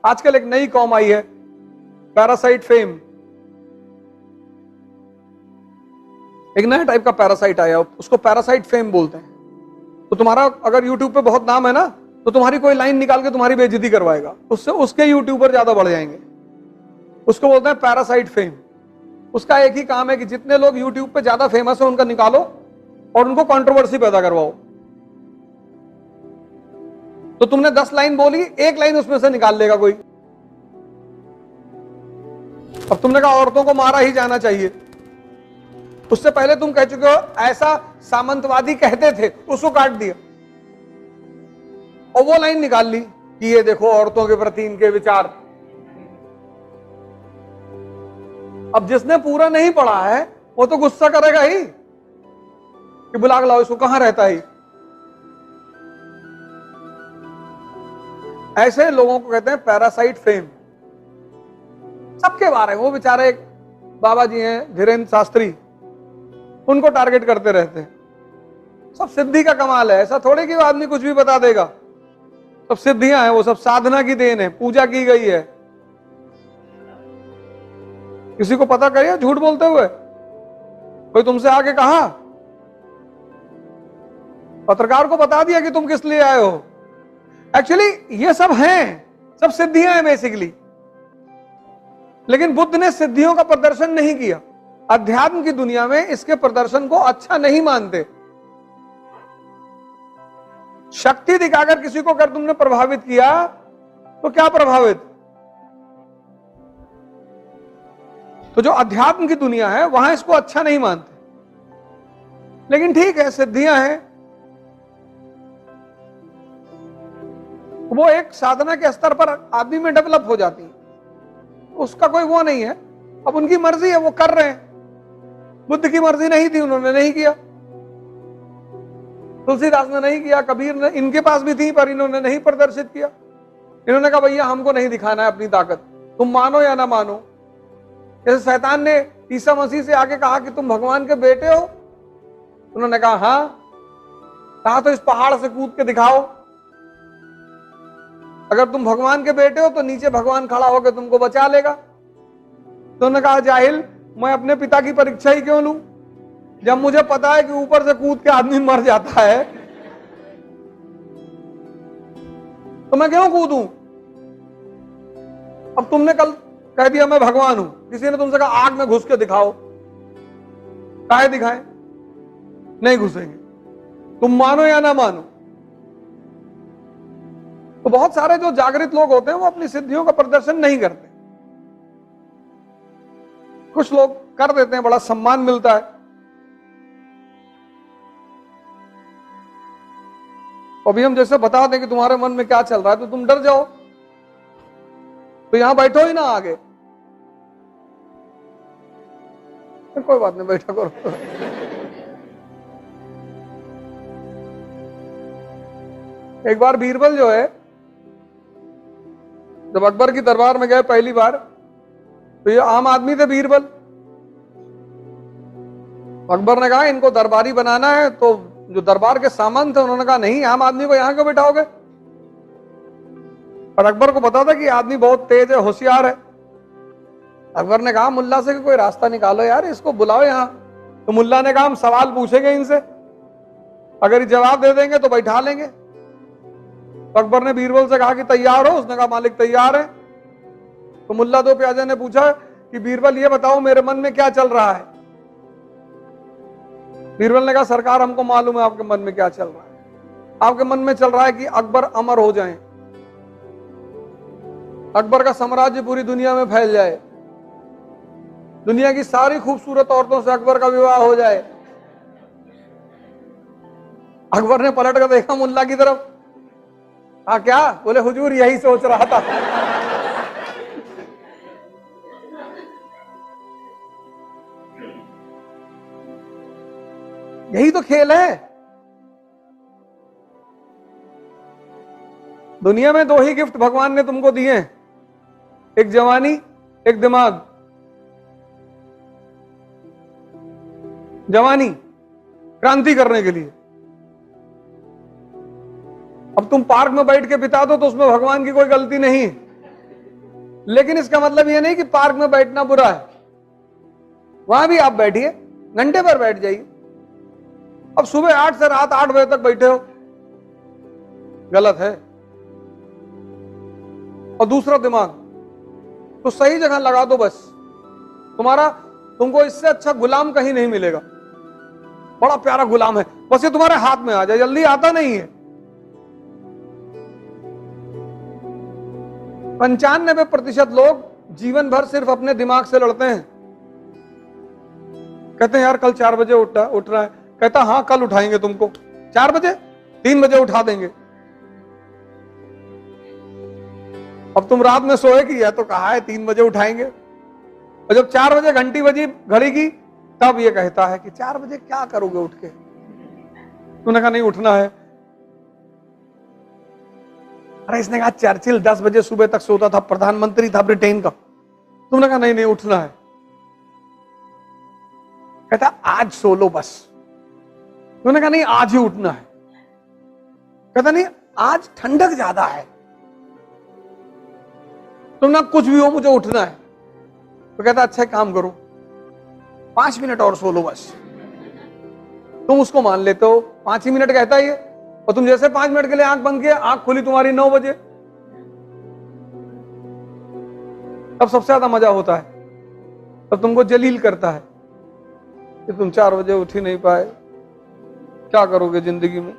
आजकल एक नई कॉम आई है, पैरासाइट फेम। एक नया टाइप का पैरासाइट आया, उसको पैरासाइट फेम बोलते हैं। तो तुम्हारा अगर यूट्यूब पे बहुत नाम है ना, तो तुम्हारी कोई लाइन निकाल के तुम्हारी बेइज्जती करवाएगा, उससे उसके यूट्यूबर ज्यादा बढ़ जाएंगे। उसको बोलते हैं पैरासाइट फेम। उसका एक ही काम है कि जितने लोग यूट्यूब पे ज्यादा फेमस है उनका निकालो और उनको कंट्रोवर्सी पैदा करवाओ। तो तुमने 10 लाइन बोली, एक लाइन उसमें से निकाल लेगा कोई। अब तुमने कहा औरतों को मारा ही जाना चाहिए, उससे पहले तुम कह चुके हो ऐसा सामंतवादी कहते थे, उसको काट दिया और वो लाइन निकाल ली कि ये देखो औरतों के प्रति इनके विचार। अब जिसने पूरा नहीं पढ़ा है वो तो गुस्सा करेगा ही कि बुला लाओ इसको, कहां रहता है। ऐसे लोगों को कहते हैं पैरासाइट फेम। सबके बारे में वो बेचारे एक बाबा जी हैं धीरेन्द्र शास्त्री, उनको टारगेट करते रहते हैं। सब सिद्धि का कमाल है, ऐसा थोड़े कि आदमी कुछ भी बता देगा। सब सिद्धियां हैं, वो सब साधना की देन है, पूजा की गई है। किसी को पता करिए झूठ बोलते हुए कोई तुमसे आके कहा, पत्रकार को बता दिया कि तुम किस लिए आए हो। एक्चुअली ये सब हैं, सब सिद्धियां हैं बेसिकली। लेकिन बुद्ध ने सिद्धियों का प्रदर्शन नहीं किया। अध्यात्म की दुनिया में इसके प्रदर्शन को अच्छा नहीं मानते। शक्ति दिखाकर किसी को अगर तुमने प्रभावित किया तो क्या प्रभावित। तो जो अध्यात्म की दुनिया है वहां इसको अच्छा नहीं मानते। लेकिन ठीक है, सिद्धियां हैं, वो एक साधना के स्तर पर आदमी में डेवलप हो जाती है, उसका कोई वो नहीं है। अब उनकी मर्जी है, वो कर रहे हैं। बुद्ध की मर्जी नहीं थी, उन्होंने नहीं किया। तुलसीदास ने नहीं किया, कबीर ने, इनके पास भी थी पर इन्होंने नहीं प्रदर्शित किया। इन्होंने कहा भैया हमको नहीं दिखाना है अपनी ताकत, तुम मानो या ना मानो। जैसे शैतान ने ईसा मसीह से आके कहा कि तुम भगवान के बेटे हो, उन्होंने कहा हाँ। कहा तो इस पहाड़ से कूद के दिखाओ, अगर तुम भगवान के बेटे हो तो नीचे भगवान खड़ा होकर तुमको बचा लेगा। तो उन्होंने कहा जाहिल, मैं अपने पिता की परीक्षा ही क्यों लूं, जब मुझे पता है कि ऊपर से कूद के आदमी मर जाता है तो मैं क्यों कूदूं। अब तुमने कल कह दिया मैं भगवान हूं, किसी ने तुमसे कहा आग में घुस के दिखाओ, काहे दिखाएं, नहीं घुसेंगे, तुम मानो या ना मानो। तो बहुत सारे जो जागृत लोग होते हैं वो अपनी सिद्धियों का प्रदर्शन नहीं करते। कुछ लोग कर देते हैं, बड़ा सम्मान मिलता है। अभी हम जैसे बता दें कि तुम्हारे मन में क्या चल रहा है तो तुम डर जाओ, तो यहां बैठो ही ना आगे। कोई बात नहीं, बैठा करो। एक बार बीरबल जो है, जब अकबर की दरबार में गए पहली बार, तो ये आम आदमी थे बीरबल। अकबर ने कहा इनको दरबारी बनाना है, तो जो दरबार के सामान थे उन्होंने कहा नहीं, आम आदमी को यहां क्यों बिठाओगे। और अकबर को पता था कि आदमी बहुत तेज है, होशियार है। अकबर ने कहा मुल्ला से कि कोई रास्ता निकालो यार, इसको बुलाओ यहां। तो मुल्ला ने कहा हम सवाल पूछेंगे इनसे, अगर ये जवाब दे देंगे तो बैठा लेंगे। तो अकबर ने बीरबल से कहा कि तैयार हो, उसने कहा मालिक तैयार है। तो मुल्ला दो प्याजे ने पूछा कि बीरबल ये बताओ मेरे मन में क्या चल रहा है। बीरबल ने कहा सरकार हमको मालूम है आपके मन में क्या चल रहा है। आपके मन में चल रहा है कि अकबर अमर हो जाए, अकबर का साम्राज्य पूरी दुनिया में फैल जाए, दुनिया की सारी खूबसूरत औरतों से अकबर का विवाह हो जाए। अकबर ने पलट कर देखा मुल्ला की तरफ, हाँ क्या बोले हुजूर यही सोच रहा था। यही तो खेल है। दुनिया में दो ही गिफ्ट भगवान ने तुमको दिए हैं, एक जवानी, एक दिमाग। जवानी क्रांति करने के लिए। अब तुम पार्क में बैठ के बिता दो तो उसमें भगवान की कोई गलती नहीं। लेकिन इसका मतलब ये नहीं कि पार्क में बैठना बुरा है, वहां भी आप बैठिए, घंटे भर बैठ जाइए। अब सुबह 8 से रात 8 बजे तक बैठे हो, गलत है। और दूसरा दिमाग तो सही जगह लगा दो बस, तुमको इससे अच्छा गुलाम कहीं नहीं मिलेगा। बड़ा प्यारा गुलाम है, बस ये तुम्हारे हाथ में आ जाए, जल्दी आता नहीं है। 95% लोग जीवन भर सिर्फ अपने दिमाग से लड़ते हैं। कहते हैं यार कल 4 बजे उठ रहा है, कहता हाँ कल उठाएंगे तुमको 4 बजे, 3 बजे उठा देंगे। अब तुम रात में सोए कि या तो कहा है 3 बजे उठाएंगे, और जब 4 बजे घंटी बजी घड़ी की, तब ये कहता है कि 4 बजे क्या करोगे उठ के। तूने कहा नहीं उठना है। अरे इसने कहा चर्चिल 10 बजे सुबह तक सोता था, प्रधानमंत्री था ब्रिटेन का। तुमने कहा नहीं नहीं उठना है। कहता आज सो लो बस। तुमने कहा नहीं आज ही उठना है। कहता नहीं आज ठंडक ज्यादा है। तुमने कुछ भी हो मुझे उठना है। तो कहता अच्छा काम करो 5 मिनट और सो लो बस। तुम उसको मान लेते हो, 5 ही मिनट कहता है ये, और तुम जैसे 5 मिनट के लिए आंख बंद किया, आंख खुली तुम्हारी 9 बजे। तब सबसे ज्यादा मजा होता है, तब तुमको जलील करता है कि तुम 4 बजे उठ ही नहीं पाए, क्या करोगे जिंदगी में।